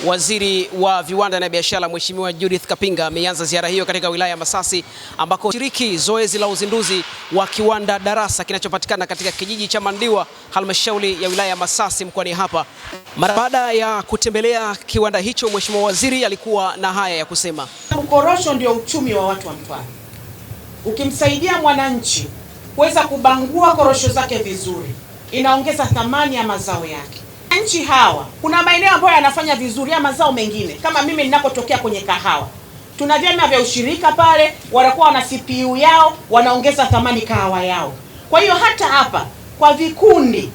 Waziri wa Viwanda na Biashara Mheshimiwa Judith Kapinga ameanza ziara hiyo katika wilaya ya Masasi ambako shiriki zoezi la uzinduzi wa kiwanda darasa kinachopatikana katika kijiji cha Mandiwa, halmashauri ya wilaya ya Masasi mkoani hapa. Mara baada ya kutembelea kiwanda hicho, Mheshimiwa Waziri alikuwa na haya ya kusema. Korosho ndio uchumi wa watu wa Mtwara. Ukimsaidia mwananchi kuweza kubangua korosho zake vizuri, inaongeza thamani ya mazao yake. Nchi hawa kuna maeneo ambayo yanafanya vizuri ya mazao mengine, kama mimi ninakotokea kwenye kahawa, tuna vyama vya ushirika pale, wanakuwa wana CPU yao, wanaongeza thamani kahawa yao. Kwa hiyo hata hapa kwa vikundi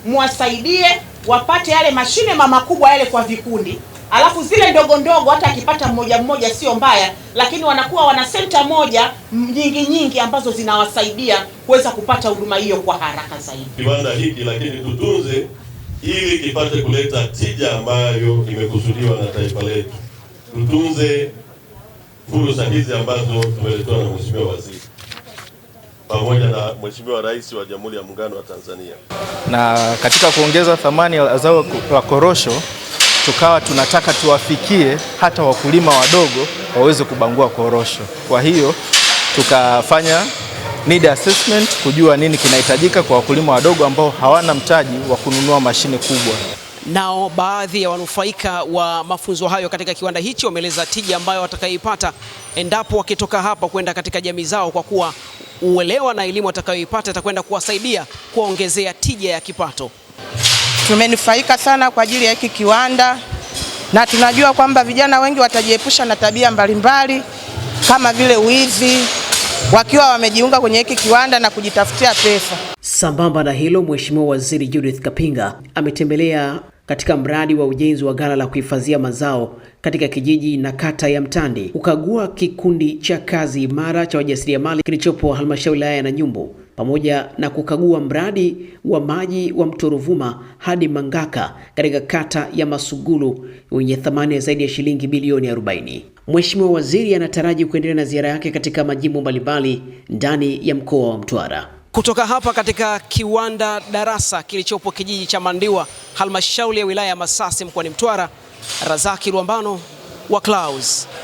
muwasaidie wapate yale mashine makubwa yale kwa vikundi, alafu zile ndogo ndogo hata akipata mmoja mmoja sio mbaya, lakini wanakuwa wana senta moja nyingi ambazo zinawasaidia kuweza kupata huduma hiyo kwa haraka zaidi. Kiwanda hiki lakini tutunze ili kipate kuleta tija ambayo imekusudiwa na taifa letu. Tutunze fursa hizi ambazo tumeletewa na Mheshimiwa Waziri pamoja na Mheshimiwa Rais wa Jamhuri ya Muungano wa Tanzania. Na katika kuongeza thamani ya zao la korosho, tukawa tunataka tuwafikie hata wakulima wadogo waweze kubangua korosho. Kwa hiyo tukafanya need assessment kujua nini kinahitajika kwa wakulima wadogo ambao hawana mtaji wa kununua mashine kubwa. Nao baadhi ya wanufaika wa mafunzo hayo katika kiwanda hicho wameeleza tija ambayo watakayoipata endapo wakitoka hapa kwenda katika jamii zao, kwa kuwa uelewa na elimu watakayoipata itakwenda kuwasaidia kuongezea tija ya kipato. Tumenufaika sana kwa ajili ya hiki kiwanda, na tunajua kwamba vijana wengi watajiepusha na tabia mbalimbali kama vile wizi wakiwa wamejiunga kwenye hiki kiwanda na kujitafutia pesa. Sambamba na hilo, Mheshimiwa Waziri Judith Kapinga ametembelea katika mradi wa ujenzi wa ghala la kuhifadhia mazao katika kijiji na kata ya Mtandi, kukagua kikundi cha kazi imara cha wajasiriamali kilichopo halmashauri ya Nanyumbu, pamoja na kukagua mradi wa maji wa mto Ruvuma hadi Mangaka katika kata ya Masugulu wenye thamani ya zaidi ya shilingi bilioni 40. Mheshimiwa Waziri anataraji kuendelea na ziara yake katika majimbo mbalimbali ndani ya mkoa wa Mtwara. Kutoka hapa katika kiwanda darasa kilichopo kijiji cha Mandiwa, halmashauri ya wilaya ya Masasi mkoani Mtwara, Razaki Rwambano wa Clouds.